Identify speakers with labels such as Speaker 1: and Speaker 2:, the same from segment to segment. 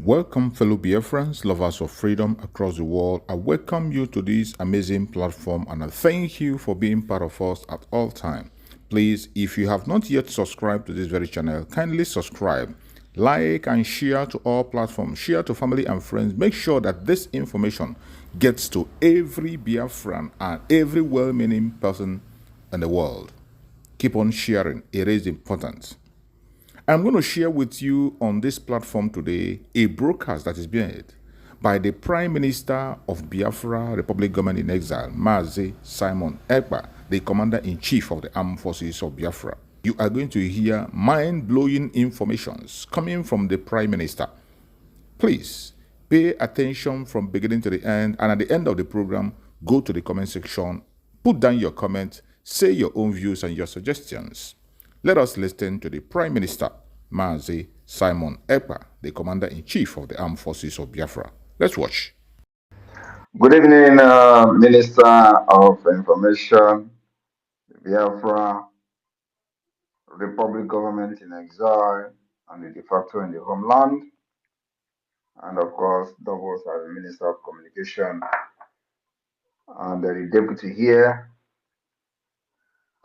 Speaker 1: Welcome, fellow Biafrans, lovers of freedom across the world. I welcome you to this amazing platform and I thank you for being part of us at all time. Please, if you have not yet subscribed to this very channel, kindly subscribe, like and share to all platforms, share to family and friends. Make sure that this information gets to every Biafran and every well-meaning person in the world. Keep on sharing, it is important. I'm going to share with you on this platform today a broadcast that is being made by the Prime Minister of Biafra Republic Government in Exile, Mazi Simon Ekpa, the Commander-in-Chief of the Armed Forces of Biafra. You are going to hear mind-blowing informations coming from the Prime Minister. Please pay attention from beginning to the end, and at the end of the program, go to the comment section, put down your comment, say your own views and your suggestions. Let us listen to the Prime Minister, Mazi Simon Ekpa, the Commander-in-Chief of the Armed Forces of Biafra. Let's watch.
Speaker 2: Good evening, Minister of Information, Biafra, Republic Government in Exile, and the de facto in the homeland, and of course, doubles as the Minister of Communication and the Deputy here.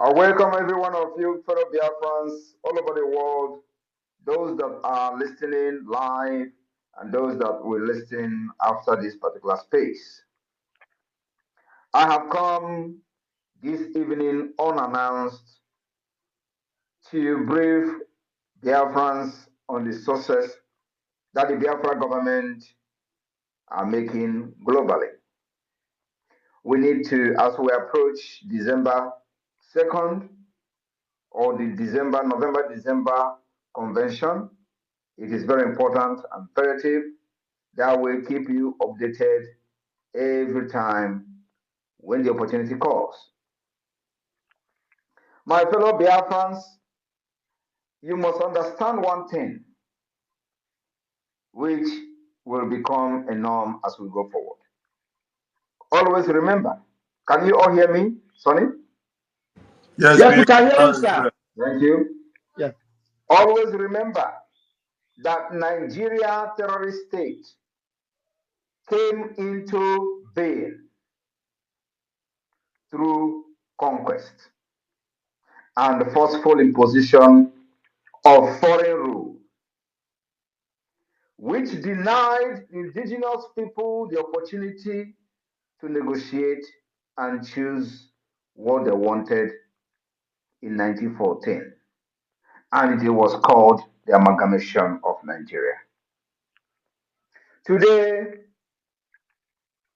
Speaker 2: I welcome every one of you, fellow Biafrans all over the world, those that are listening live and those that will listen after this particular space. I have come this evening unannounced to brief Biafrans on the success that the Biafra government are making globally. We need to, as we approach December 2nd or the November-December convention, it is very important and imperative that we keep you updated every time when the opportunity calls. My fellow Biafrans, you must understand one thing, which will become a norm as we go forward. Always remember, can you all hear me, Sonny?
Speaker 3: Yes, we can hear you, sir.
Speaker 2: Thank you.
Speaker 3: Yes.
Speaker 2: Always remember that Nigeria terrorist state came into being through conquest and the forceful imposition of foreign rule, which denied indigenous people the opportunity to negotiate and choose what they wanted in 1914. And it was called the amalgamation of Nigeria. Today,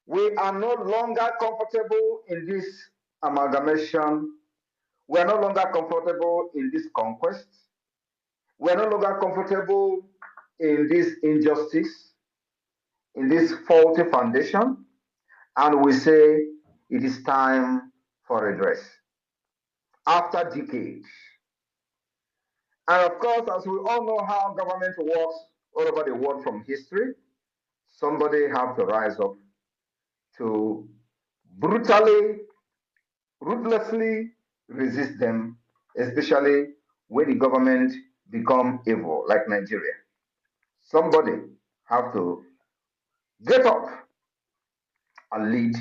Speaker 2: we are no longer comfortable in this amalgamation. We are no longer comfortable in this conquest. We are no longer comfortable in this injustice, in this faulty foundation. And we say it is time for redress after decades. And of course, as we all know how government works all over the world from history, somebody have to rise up to brutally, ruthlessly resist them, especially when the government become evil, like Nigeria. Somebody have to get up and lead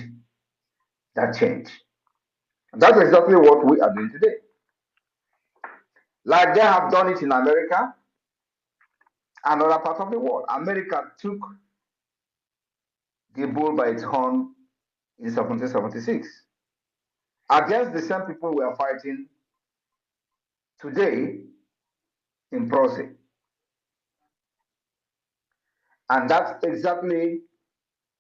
Speaker 2: that change. And that's exactly what we are doing today. Like they have done it in America and other parts of the world. America took the bull by its horn in 1776 against the same people we are fighting today in Brgie. And that's exactly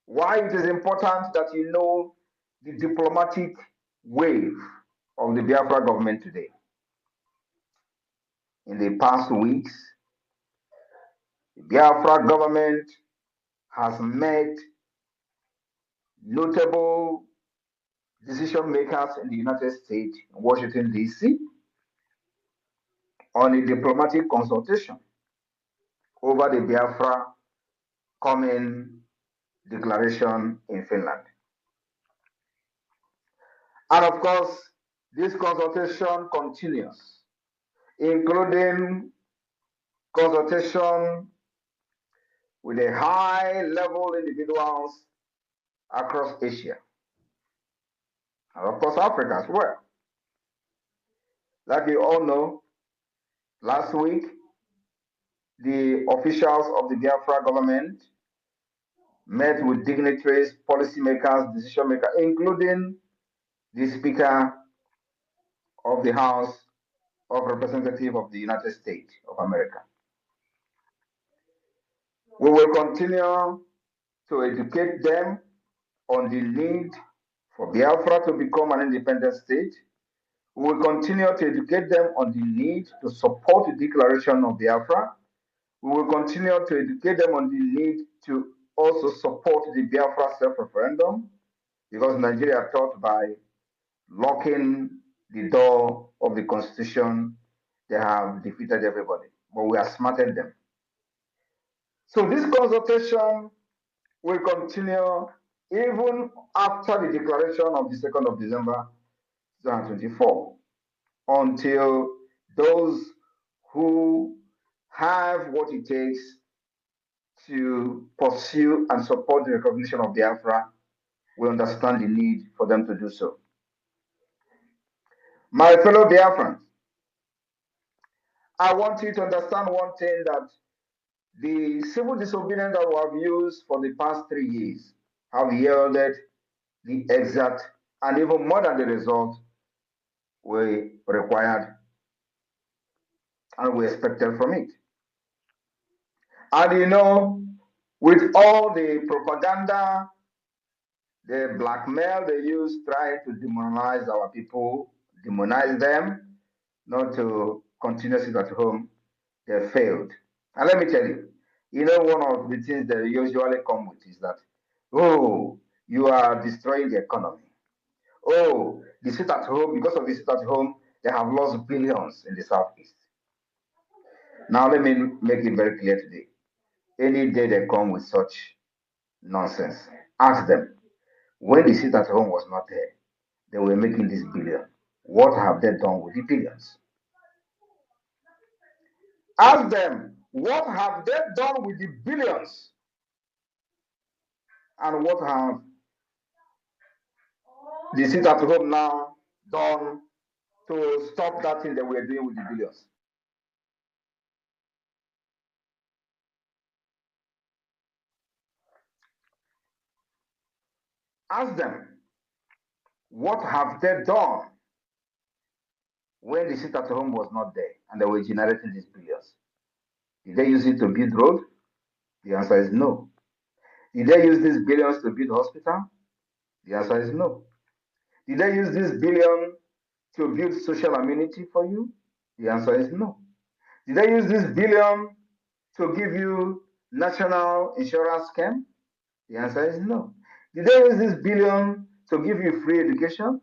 Speaker 2: why it is important that you know the diplomatic wave of the Biafra government today. In the past weeks, the Biafra government has met notable decision makers in the United States, Washington, D.C., on a diplomatic consultation over the Biafra coming declaration in Finland. And of course, this consultation continues, including consultation with the high-level individuals across Asia, and of course Africa as well. Like you all know, last week, the officials of the Biafra government met with dignitaries, policymakers, decision makers, including the Speaker of the House of Representatives of the United States of America. We will continue to educate them on the need for Biafra to become an independent state. We will continue to educate them on the need to support the declaration of Biafra. We will continue to educate them on the need to also support the Biafra self-referendum, because Nigeria thought by locking the door of the constitution, they have defeated everybody, but we have smarted them. So this consultation will continue even after the declaration of the 2nd of December 2024, until those who have what it takes to pursue and support the recognition of Biafra will understand the need for them to do so. My fellow Biafrans, I want you to understand one thing, that the civil disobedience that we have used for the past 3 years have yielded the exact and even more than the result we required and we expected from it. And you know, with all the propaganda, the blackmail they use trying to demonize our people, demonize them, not to continue to sit at home, they failed. And let me tell you, you know, one of the things they usually come with is that, oh, you are destroying the economy. Oh, the sit at home, because of the sit at home, they have lost billions in the Southeast. Now, let me make it very clear today. Any day they come with such nonsense, ask them, when the sit at home was not there, they were making this billion. What have they done with the billions? Ask them, what have they done with the billions? And what have the sit at home now done to stop that thing that we're doing with the billions? Ask them, what have they done when the sit at home was not there and they were generating these billions? Did they use it to build road? The answer is no. Did they use these billions to build hospital? The answer is no. Did they use this billion to build social amenity for you? The answer is no. Did they use this billion to give you national insurance scheme? The answer is no. Did they use this billion to give you free education?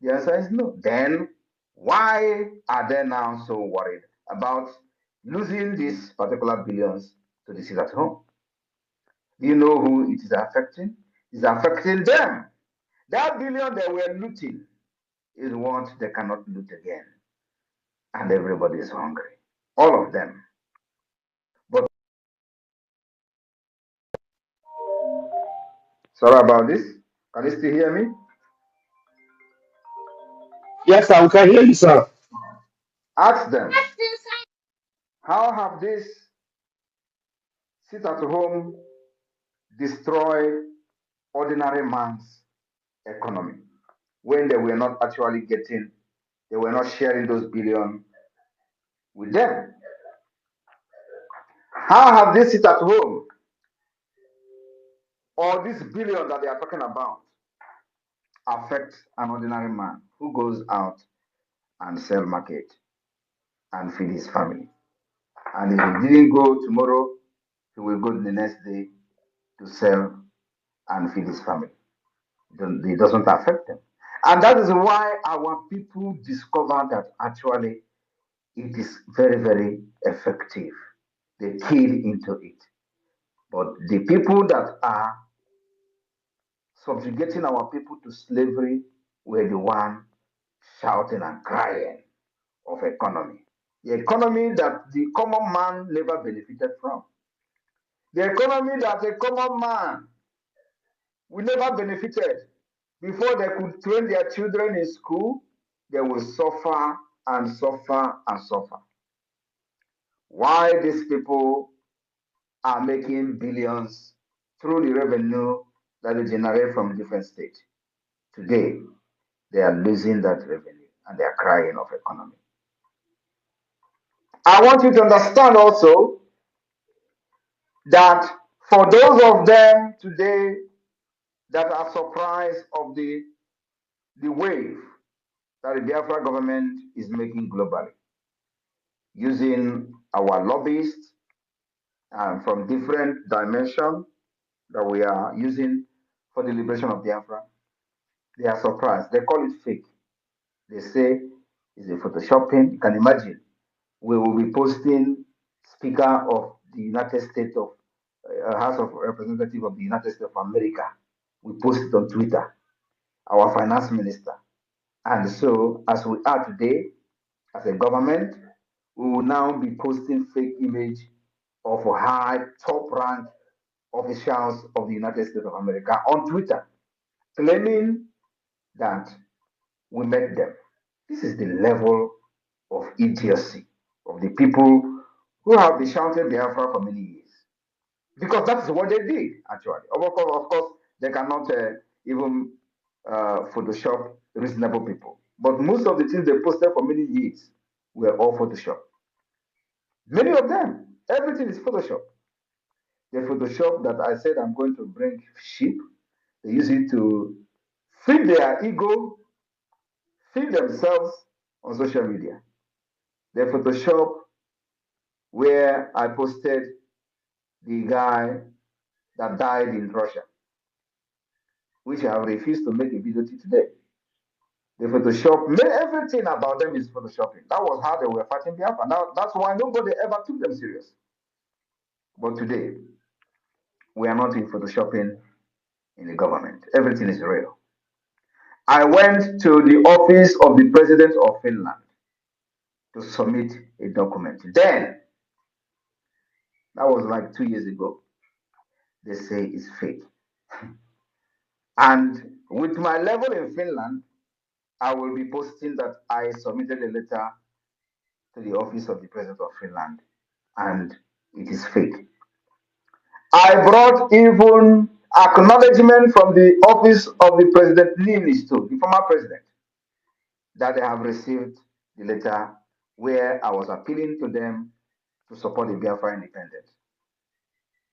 Speaker 2: The answer is no. Then why are they now so worried about losing these particular billions to the sit at home? Do you know who it is affecting? It's affecting them. That billion they were looting is what they cannot loot again. And everybody is hungry. All of them. But sorry about this. Can you still hear me?
Speaker 4: Yes, I can hear you, sir.
Speaker 2: Ask them, how have this sit at home destroyed ordinary man's economy when they were not actually getting, they were not sharing those billion with them? How have they sit at home, or this billion that they are talking about, affect an ordinary man who goes out and sell market and feed his family? And if he didn't go tomorrow, he will go the next day to sell and feed his family. It doesn't affect them. And that is why our people discover that actually it is very, very effective. They keyed into it. But the people that are subjugating our people to slavery were the one shouting and crying of economy. The economy that the common man never benefited from. The economy that a common man will never benefited. Before they could train their children in school, they will suffer and suffer and suffer. Why these people are making billions through the revenue that they generate from different states. Today, they are losing that revenue and they are crying of economy. I want you to understand also that for those of them today that are surprised of the wave that the Biafra government is making globally, using our lobbyists from different dimensions that we are using for the liberation of Biafra, they are surprised. They call it fake. They say it's a photoshopping. You can imagine. We will be posting Speaker of the United States of House of Representatives of the United States of America. We post it on Twitter. Our finance minister. And so, as we are today, as a government, we will now be posting fake image of high top rank officials of the United States of America on Twitter, claiming that we met them. This is the level of idiocy of the people who have been shouting Biafra for many years. Because that is what they did, actually. Of course, they cannot even Photoshop reasonable people. But most of the things they posted for many years were all Photoshop. Many of them, everything is Photoshop. The Photoshop that I said I'm going to bring sheep, they use it to feed their ego, feed themselves on social media. The Photoshop where I posted the guy that died in Russia, which I have refused to make a video to today. The Photoshop, everything about them is Photoshopping. That was how they were fighting Biafra. Now, that's why nobody ever took them serious. But today, we are not in Photoshopping in the government. Everything is real. I went to the office of the president of Finland to submit a document. Then, that was like 2 years ago, they say it's fake. And with my level in Finland, I will be posting that I submitted a letter to the office of the president of Finland and it is fake. I brought even acknowledgement from the office of the president Niinisto, the former president, that they have received the letter where I was appealing to them to support the Biafra independence.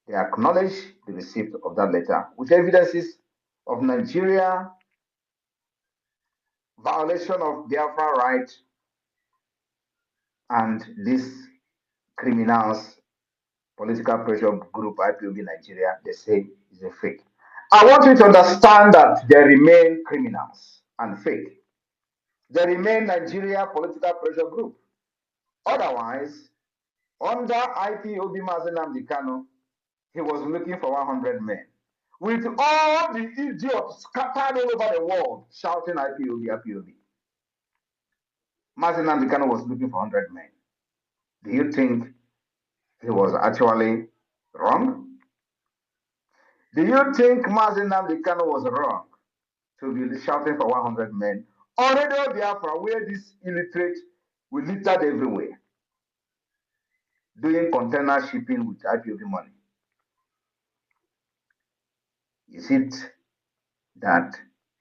Speaker 2: They acknowledge the receipt of that letter with evidences of Nigeria violation of Biafra rights and these criminals, political pressure group IPOB Nigeria, they say is a fake. I want you to understand that they remain criminals and fake. They remain Nigeria political pressure group. Otherwise, under IPOB Mazen Nnamdi Kanu, he was looking for 100 men. With all the idiots scattered all over the world shouting IPOB, IPOB. Mazen Nnamdi Kanu was looking for 100 men. Do you think he was actually wrong? Do you think Mazen Nnamdi Kanu was wrong to be shouting for 100 men on Radio Biafra, where this illiterate will littered everywhere, doing container shipping with IPOB money? Is it that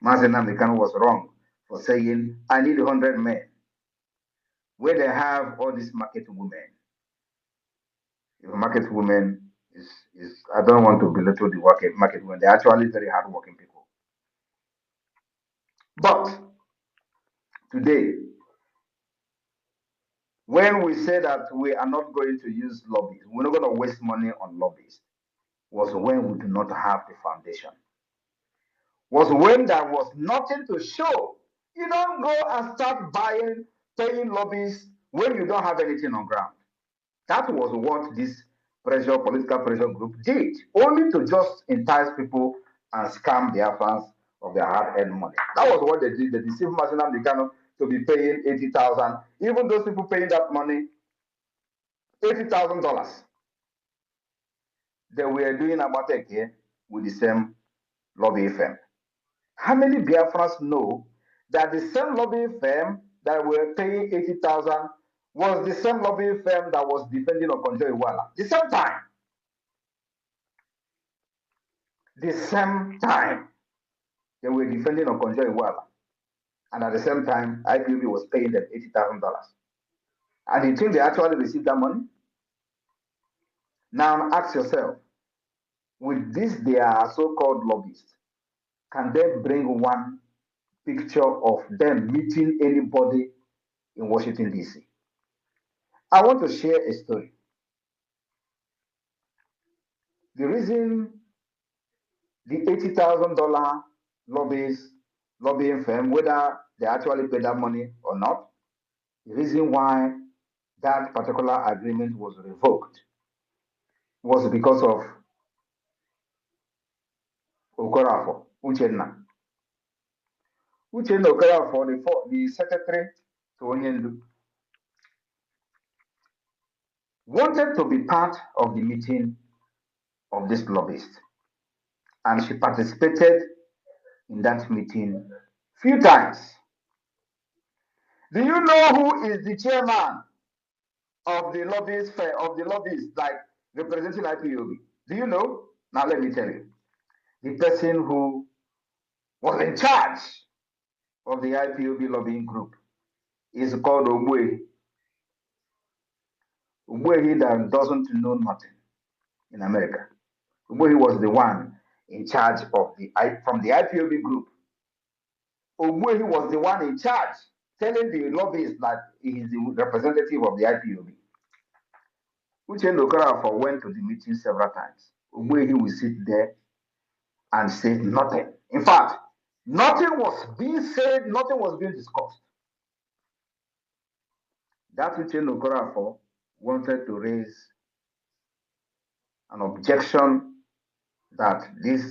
Speaker 2: Mazen Nnamdi Kanu was wrong for saying, I need 100 men, where they have all these market women? If market women is I don't want to belittle the market women, they're actually very hardworking people. But today, when we say that we are not going to use lobbies, we're not going to waste money on lobbies, was when we do not have the foundation. Was when there was nothing to show. You don't go and start paying lobbies when you don't have anything on ground. That was what this political pressure group did, only to just entice people and scam their fans of their hard-earned money. That was what they did. They deceived Mazen Nnamdi Kanu to be paying 80,000. Even those people paying that money, $80,000. they were doing Abateke here with the same lobby firm. How many Biafrans know that the same lobby firm that were paying 80,000 was the same lobby firm that was defending Okonjo Iweala? The same time. The same time they were defending Okonjo Iweala. And at the same time, IPOB was paying them $80,000. And you think they actually received that money? Now ask yourself, with this their so-called lobbyists, can they bring one picture of them meeting anybody in Washington, D.C.? I want to share a story. The reason the $80,000 lobbying firm, whether they actually paid that money or not, the reason why that particular agreement was revoked was because of Okorafo, Uchenna. Uchenna Okorafo, the secretary to Onyendu, wanted to be part of the meeting of this lobbyist. And she participated in that meeting few times. Do you know who is the chairman of the lobbyists like representing IPOB? Do you know? Now let me tell you. The person who was in charge of the IPOB lobbying group is called Ogbuehi. Ogbuehi that doesn't know nothing in America. Ogbuehi was the one in charge of from the IPOB group. Ogbuehi was the one in charge telling the lobbyists that he is the representative of the IPOB. Uchenna Okorafor went to the meeting several times. Ogbuehi will sit there and say nothing. In fact, nothing was being said, nothing was being discussed. That Uchenna Okorafor wanted to raise an objection that this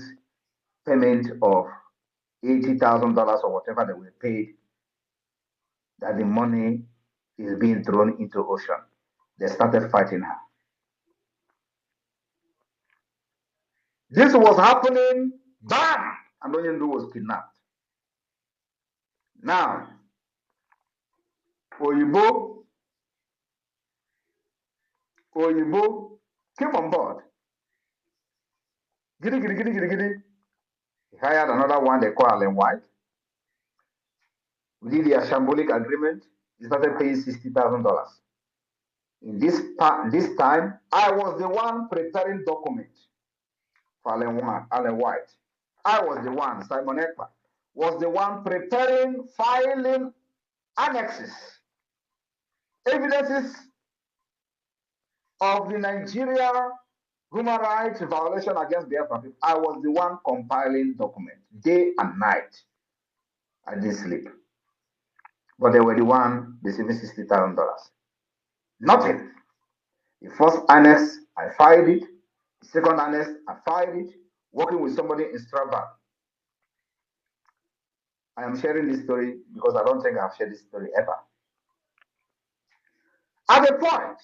Speaker 2: payment of $80,000 or whatever they were paid, that the money is being thrown into ocean. They started fighting her. This was happening, bam! And Onyendu was kidnapped. Now, Oyibo came on board. Giddy. He hired another one they call Allen White. We did the shambolic agreement. He started paying $60,000. In this time, I was the one preparing documents for Allen White. I was the one, Simon Ekpa, was the one preparing, filing annexes, evidences of the Nigeria human rights violation against Biafra. I was the one compiling documents day and night. I didn't sleep. But they were the one receiving $60,000. Nothing. The first annex, I filed it. The second annex, I filed it, working with somebody in Strasbourg. I am sharing this story because I don't think I've shared this story ever. At the point,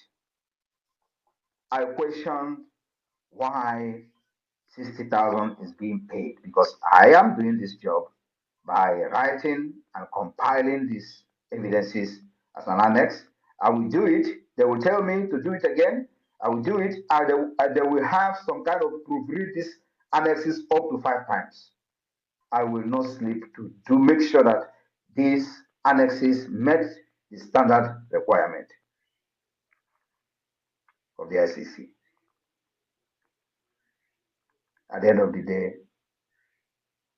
Speaker 2: I questioned why 60,000 is being paid, because I am doing this job by writing and compiling these evidences as an annex. I will do it. They will tell me to do it again. I will do it, and they will have some kind of proofread these annexes up to 5 times. I will not sleep to make sure that these annexes met the standard requirement of the ICC. At the end of the day,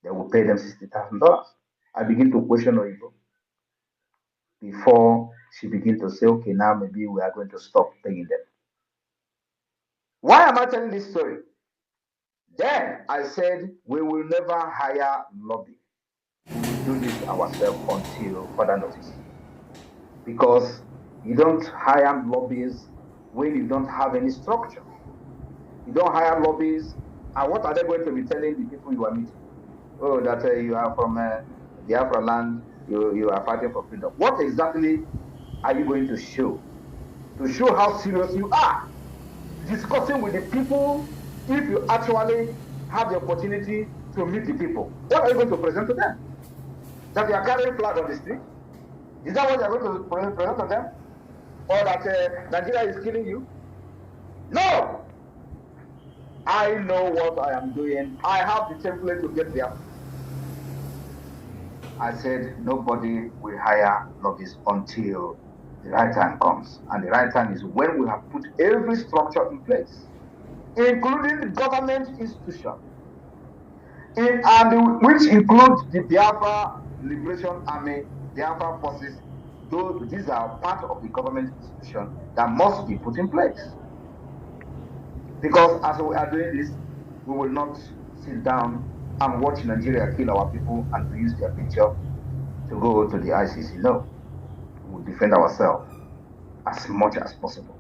Speaker 2: they will pay them $60,000. I begin to question Oyibo before she begin to say, okay, now maybe we are going to stop paying them. Why am I telling this story? Then I said, we will never hire lobby. We will do this ourselves until further notice. Because you don't hire lobbies when you don't have any structure. You don't hire lobbies, and what are they going to be telling the people you are meeting? Oh, that you are from Biafra land, you are fighting for freedom. What exactly are you going to show? To show how serious you are. Discussing with the people if you actually have the opportunity to meet the people, what are you going to present to them? That you are carrying flag on the street? Is that what you are going to present to them? Or that Nigeria is killing you? No! I know what I am doing. I have the template to get there. I said nobody will hire lobbyists until the right time comes. And the right time is when we have put every structure in place, including the government institution, which includes the Biafra Liberation Army, Biafra forces. These are part of the government institution that must be put in place. Because as we are doing this, we will not sit down and watch Nigeria kill our people and to use their picture to go to the ICC. No, we will defend ourselves as much as possible.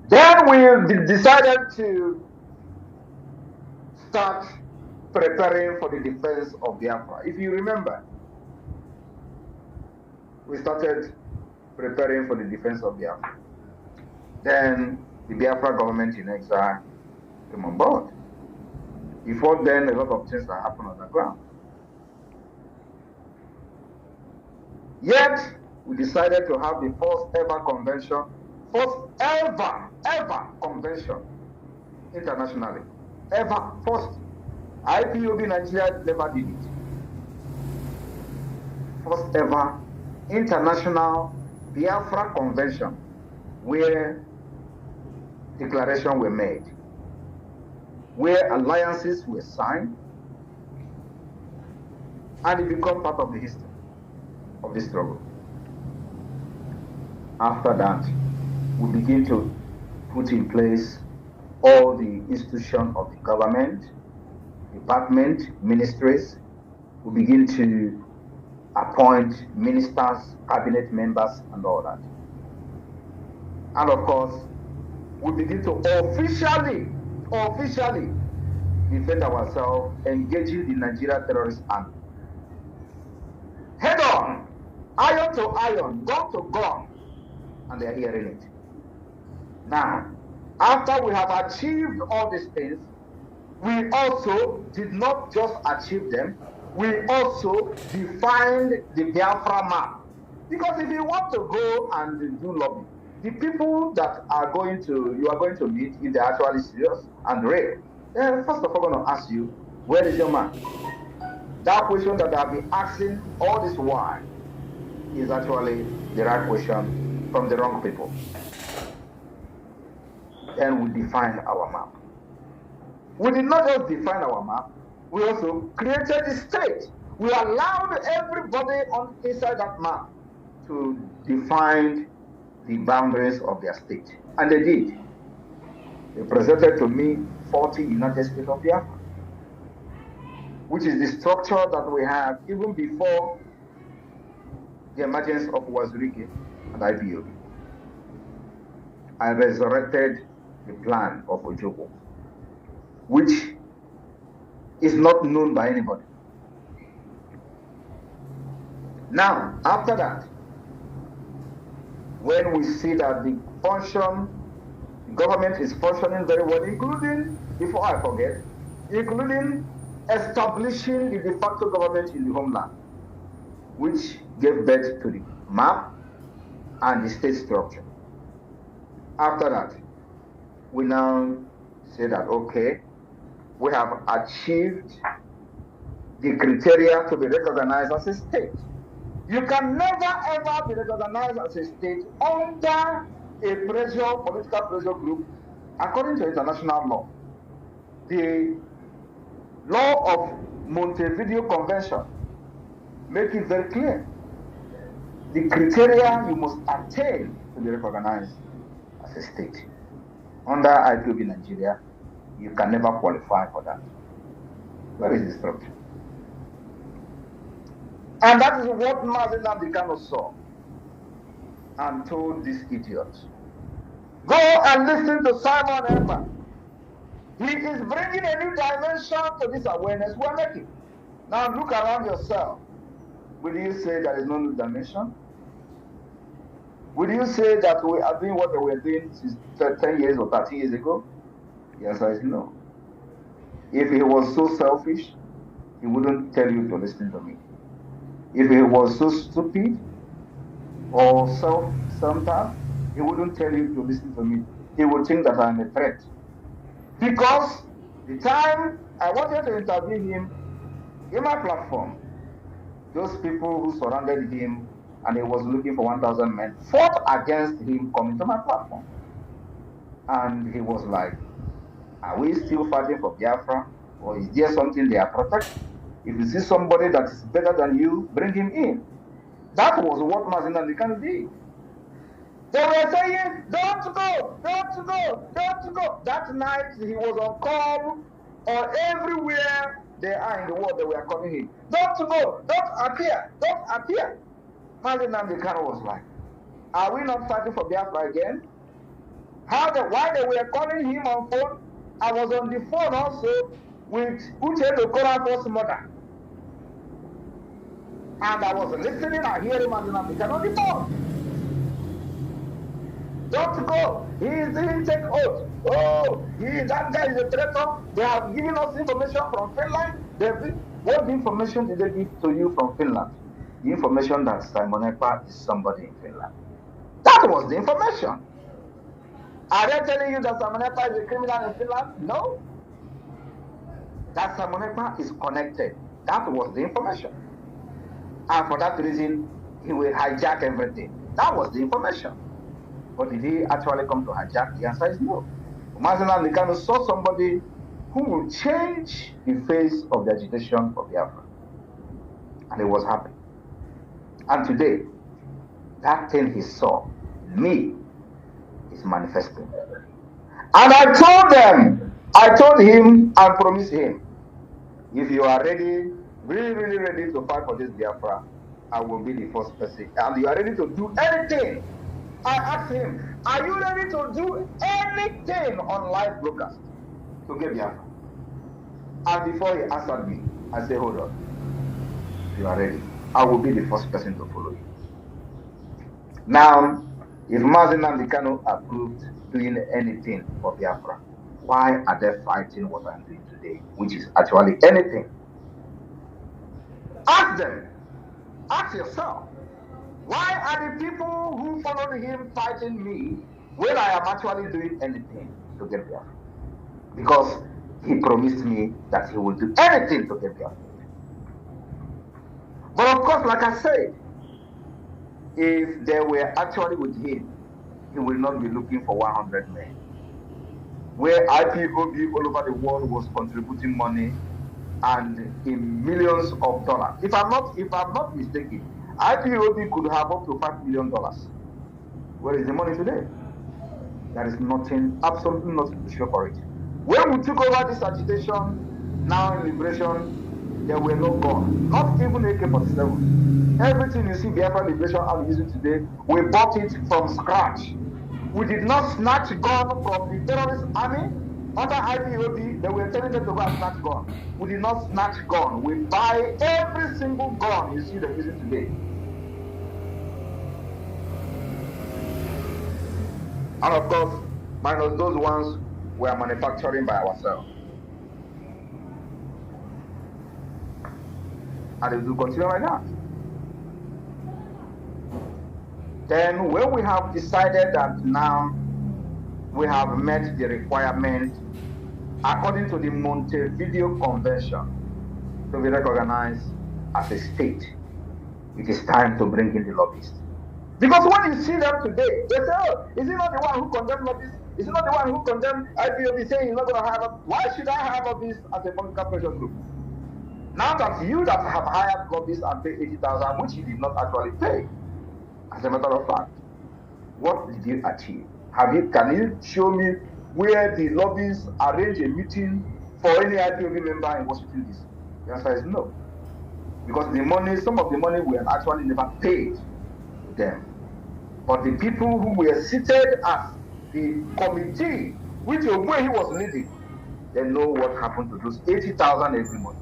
Speaker 2: Then we decided to start preparing for the defense of Biafra. If you remember, we started preparing for the defense of Biafra. Then the Biafra government in exile came on board. Before then, a lot of things that happened on the ground. Yet, we decided to have the first ever convention, first ever convention internationally. Ever, first. IPOB Nigeria never did it. First ever international Biafra convention where declarations were made, where alliances were signed, and it became part of the history of the struggle. After that, we begin to put in place all the institutions of the government, department, ministries. We begin to appoint ministers, cabinet members, and all that. And of course, we begin to officially defend ourselves, engaging the Nigeria terrorist army. Head on, iron to iron, gun to gun, and they are hearing it. Now, after we have achieved all these things, we also did not just achieve them, we also defined the Biafra map. Because if you want to go and do lobby, the people that you are going to meet, if they're actually serious and real, they're first of all going to ask you, where is your man? That question that I've been asking all this while is actually the right question from the wrong people. Then we define our map. We did not just define our map, we also created the state. We allowed everybody inside that map to define the boundaries of their state. And they did. They presented to me 40 United States of Biafra, which is the structure that we have even before the emergence of Wazirike and IPOB. I resurrected the plan of Njoku, which is not known by anybody. Now, after that, when we see that the government is functioning very well, including, before I forget, including establishing the de facto government in the homeland, which gave birth to the map and the state structure. After that, we now say that, okay, we have achieved the criteria to be recognized as a state. You can never ever be recognized as a state under a political pressure group, according to international law. The law of Montevideo Convention make it very clear. The criteria you must attain to be recognized as a state. Under IPOB Nigeria, you can never qualify for that. Where is the structure? And that is what Mazi Nnamdi Kanu saw and told these idiots. Go and listen to Simon Ekpa. He is bringing a new dimension to this awareness we're making. Now look around yourself. Will you say there is no new dimension? Will you say that we are doing what we were doing since 10 years or 30 years ago? The answer is no. If he was so selfish, he wouldn't tell you to listen to me. If he was so stupid or self-centered, he wouldn't tell you to listen to me. He would think that I'm a threat. Because the time I wanted to interview him in my platform, those people who surrounded him and he was looking for 1,000 men fought against him coming to my platform. And he was like, are we still fighting for Biafra? Or is there something they are protecting? If you see somebody that is better than you, bring him in. That was what Mazina Nikano did. They were saying, don't go, don't go, don't go. That night he was on call, or everywhere they are in the world, they were calling him. Don't go, don't appear, don't appear. Mazina Nikano was like, are we not fighting for Biafra again? Why they were calling him on phone? I was on the phone also with Uche Okorafor's mother. And I was listening and hearing Mazina Nikano on the phone. Don't go. He didn't take oath. Oh, that guy is a traitor. They have given us information from Finland. What information did they give to you from Finland? The information that Simon Ekpa is somebody in Finland. That was the information. Are they telling you that Simon Ekpa is a criminal in Finland? No. That Simon Ekpa is connected. That was the information. And for that reason, he will hijack everything. That was the information. But did he actually come to hijack? The answer is no. Mazina Nikano saw somebody who will change the face of the agitation for Biafra. And he was happy. And today, that thing he saw, me, is manifesting. And I told him and promised him, if you are ready, really, really ready to fight for this Biafra, I will be the first person. And you are ready to do anything. I asked him, are you ready to do anything on live broadcast to get Biafra? And before he answered me, I said, hold on. If you are ready, I will be the first person to follow you. Now, if Mazina Nikano approved doing anything for Biafra, why are they fighting what I'm doing today, which is actually anything? Ask them. Ask yourself. Why are the people who followed him fighting me when I am actually doing anything to get Biafra? Because he promised me that he will do anything to get Biafra. But of course, like I said, if they were actually with him, he will not be looking for 100 men. Where IPOB all over the world was contributing money and in millions of dollars. If I'm not mistaken, IPOB could have up to $5 million. Where is the money today? There is nothing, absolutely nothing to show for it. When we took over this agitation, now in liberation, there were no guns, not even AK-47. Everything you see Biafra Liberation are using today, we bought it from scratch. We did not snatch gun from the terrorist army. Under IPOB, they were telling them to go and snatch gun. We did not snatch gun. We buy every single gun you see them using today. And of course, minus those ones we are manufacturing by ourselves. And it will continue like that. Then when we have decided that now we have met the requirement according to the Montevideo Convention to be recognized as a state, it is time to bring in the lobbyists. Because when you see them today, they say, oh, is he not the one who condemned lobbyists? Is he not the one who condemned IPOB saying he's not going to hire them? Why should I hire lobbyists as a political pressure group? Now that you that have hired lobbyists and paid 80,000, which you did not actually pay, as a matter of fact, what did you achieve? Can you show me where the lobbyists arrange a meeting for any IPOB member in Washington DC? The answer is no. Because the money, some of the money we have actually never paid to them. But the people who were seated as the committee, which where he was leading, they know what happened to those 80,000 every month.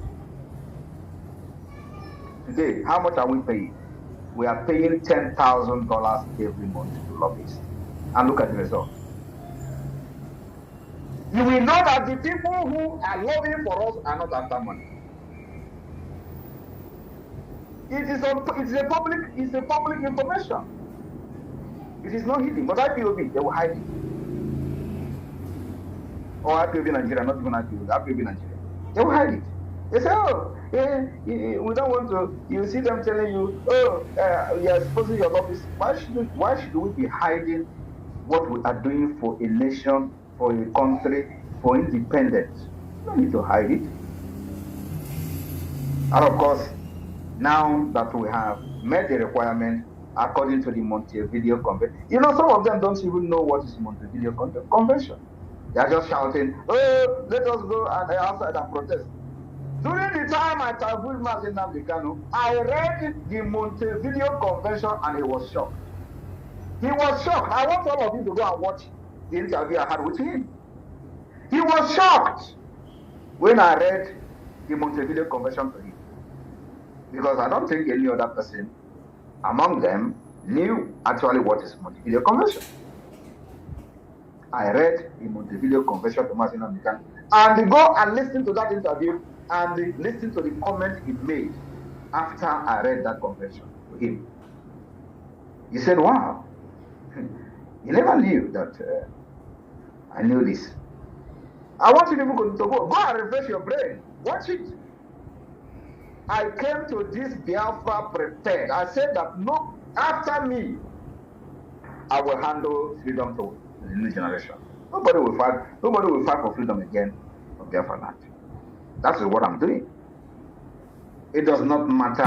Speaker 2: Today, how much are we paying? We are paying $10,000 every month to lobbyists. And look at the result. you will know that the people who are lobbying for us are not after money. It's a public information. It is not hidden, but IPOB, they will hide it. Or IPOB Nigeria, not even IPOB Nigeria. They will hide it. They say, oh, we don't want to. You see them telling you, oh, you are exposing your lobbies. Why should we be hiding what we are doing for a nation, for a country, for independence? You don't need to hide it. And of course, now that we have met the requirement according to the Montevideo Convention, some of them don't even know what is Montevideo Convention. They are just shouting, oh, let us go outside and protest. During the time I interviewed Mazi Nnamdi Kanu, I read the Montevideo Convention and he was shocked. He was shocked. I want all of you to go and watch the interview I had with him. He was shocked when I read the Montevideo Convention to him. Because I don't think any other person among them knew actually what is Montevideo Convention. I read the Montevideo Convention to Mazi Nnamdi Kanu, and go and listen to that interview and listen to the comment he made after I read that convention to him. He said, wow, you never knew that I knew this. I want you to go and refresh your brain. Watch it. I came to this Biafra prepared. I said that no, after me, I will handle freedom to the new generation. Nobody will fight for freedom again of Biafra land. That is what I'm doing. It does not matter.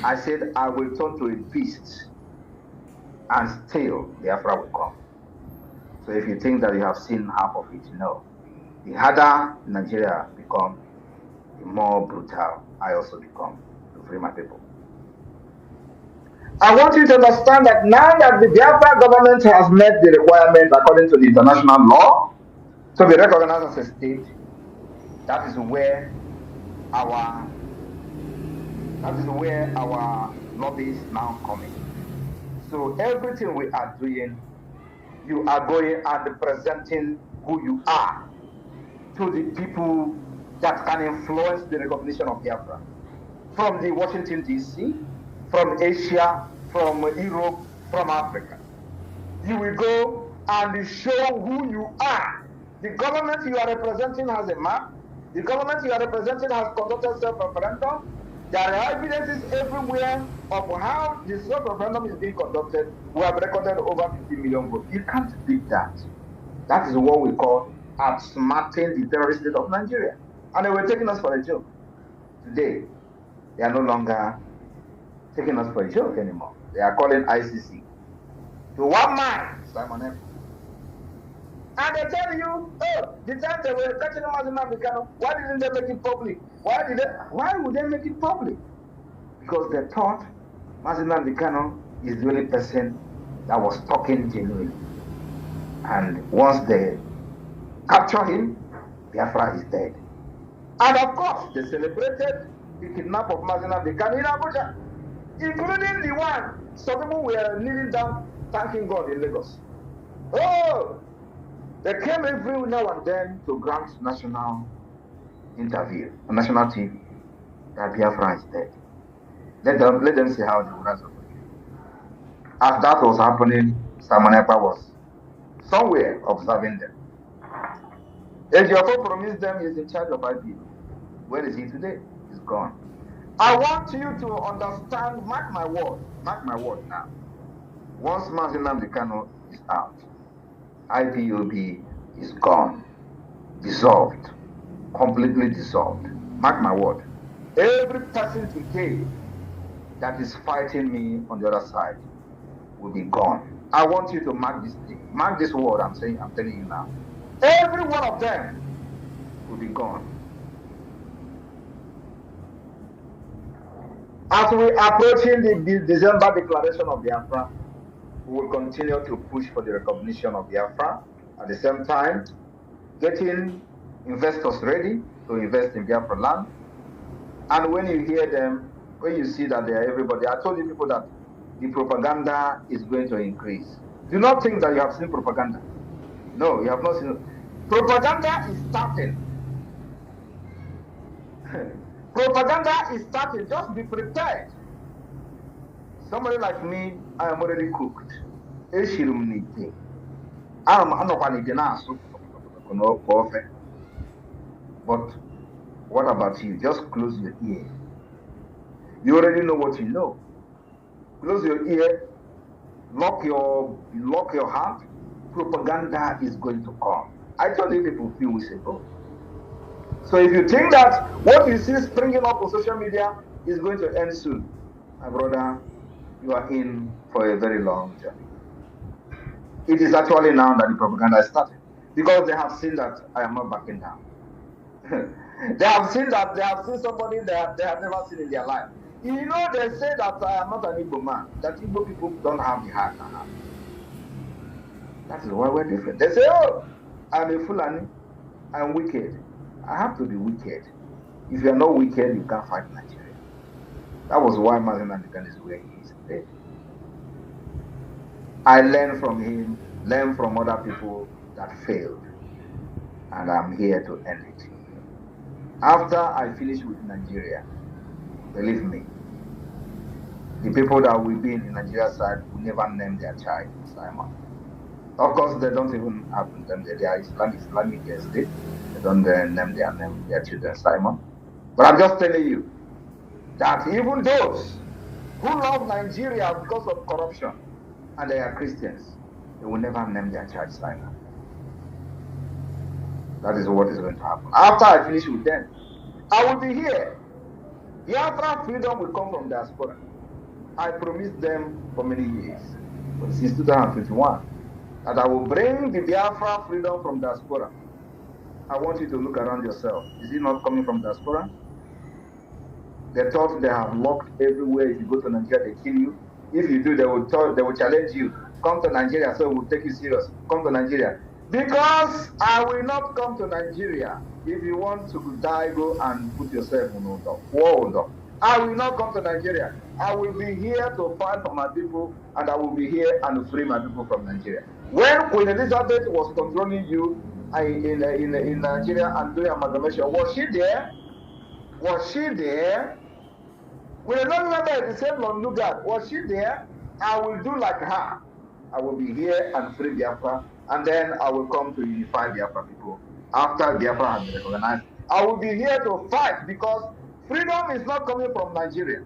Speaker 2: I said I will turn to a beast and still Biafra will come. So if you think that you have seen half of it, no. The harder Nigeria become, the more brutal I also become to free my people. I want you to understand that now that the Biafra government has met the requirement according to the international law to be recognized as a state, that is where our lobby is now coming. So everything we are doing, you are going and presenting who you are to the people that can influence the recognition of Biafra. From the Washington, D.C., from Asia, from Europe, from Africa. You will go and show who you are. The government you are representing has a map. The government you are representing has conducted self-referendum. There are evidences everywhere of how the self-referendum is being conducted. We have recorded over 50 million votes. You can't beat that. That is what we call outsmarting the terrorist state of Nigeria. And they were taking us for a joke. Today, they are no longer taking us for a joke anymore. They are calling ICC. To one man, Simon Ekpa. And they tell you, oh, the time they were catching Mazi Nnamdi Kanu, why didn't they make it public? Why would they make it public? Because they thought Mazi Nnamdi Kanu is the only person that was talking genuinely. And once they capture him, Biafra is dead. And of course, they celebrated the kidnap of Mazi Nnamdi Kanu in Abuja, including the one some people were kneeling down thanking God in Lagos. Oh, they came every now and then to grant national interview on national TV that Biafra is dead. Let them see how they will rise up again. As that was happening, Simon Ekpa was somewhere observing them. Ejiofor promised them he's in charge of IPO. Where is he today? He's gone. I want you to understand, mark my word now. Once Mazi Nnamdi Kanu is out, IPOB is gone, dissolved, completely dissolved. Mark my word. Every person today that is fighting me on the other side will be gone. I want you to mark this thing. Mark this word I'm telling you now. Every one of them will be gone. As we are approaching the December declaration of Biafra, we will continue to push for the recognition of Biafra. At the same time, getting investors ready to invest in Biafra land. And when you hear them, when you see that they are everybody, I told you people that the propaganda is going to increase. Do not think that you have seen propaganda. No, you have not seen. Propaganda is starting. Propaganda is starting. Just be prepared. Somebody like me, I am already cooked. But what about you? Just close your ear. You already know what you know. Close your ear, lock your heart. Propaganda is going to come. I told you people a few weeks ago. So if you think that what you see springing up on social media is going to end soon, my brother, you are in for a very long journey. It is actually now that the propaganda is starting, because they have seen that I am not backing down. They have seen somebody that they have never seen in their life. You know, they say that I am not an Igbo man, that Igbo people don't have the heart I have. That is why we're different. They say, oh, I'm a Fulani, I'm wicked. I have to be wicked. If you are not wicked, you can't fight Nigeria. That was why Mazen Andikan is where he is today. I learned from him, learned from other people that failed, and I'm here to end it. After I finish with Nigeria, believe me, the people that will be in the Nigeria side will never name their child Simon. Of course, they don't even have to name their Islamic state. They don't name their children Simon. But I'm just telling you that even those who love Nigeria because of corruption and they are Christians, they will never name their child Simon. That is what is going to happen. After I finish with them, I will be here. Biafra freedom will come from diaspora. I promised them for many years, but since 2021, that I will bring the Biafra freedom from diaspora. I want you to look around yourself. Is it not coming from diaspora? They thought they have locked everywhere. If you go to Nigeria, they kill you. If you do, they will challenge you. Come to Nigeria, so we'll take you serious. Come to Nigeria. Because I will not come to Nigeria. If you want to die, go and put yourself in war. I will not come to Nigeria. I will be here to fight for my people, and I will be here and free my people from Nigeria. When Queen Elizabeth was controlling you in Nigeria and doing amalgamation, was she there? Was she there? Queen Elizabeth, the same Lord Lugard, was she there? I will do like her. I will be here and free Biafra, and then I will come to unify Biafra people. After Biafra has been recognized, I will be here to fight, because freedom is not coming from Nigeria.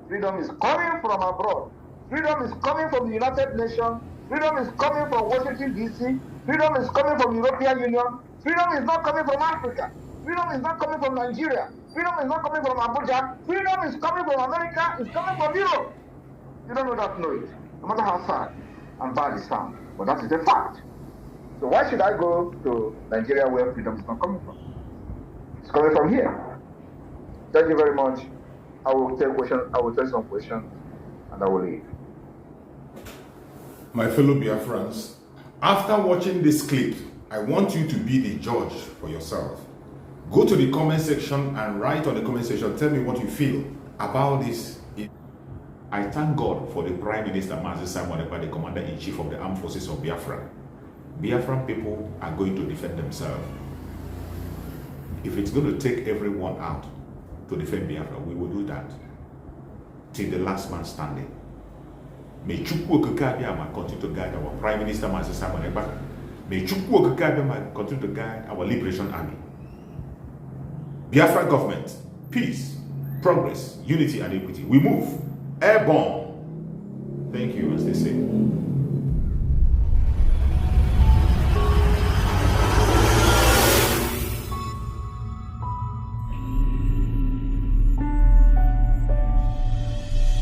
Speaker 2: Freedom is coming from abroad. Freedom is coming from the United Nations. Freedom is coming from Washington, D.C. Freedom is coming from the European Union. Freedom is not coming from Africa. Freedom is not coming from Nigeria. Freedom is not coming from Abuja. Freedom is coming from America. It's coming from Europe. You don't know that, know it. No matter how sad and bad it sounds, but that is a fact. So why should I go to Nigeria where freedom is not coming from? It's coming from here. Thank you very much. I will take questions. I will take some questions, and I will leave.
Speaker 1: My fellow Biafrans, after watching this clip, I want you to be the judge for yourself. Go to the comment section and write on the comment section, tell me what you feel about this. I thank God for the Prime Minister Mazi Simon Ekpa, the Commander-in-Chief of the Armed Forces of Biafra. Biafran people are going to defend themselves. If it's going to take everyone out to defend Biafra, we will do that till the last man standing. May Chukwu Okike continue to guide our Prime Minister Mazi Simon Ekpa. May Chukwu Okike continue to guide our Liberation Army. Biafra government, peace, progress, unity and equity. We move airborne. Thank you, as they say.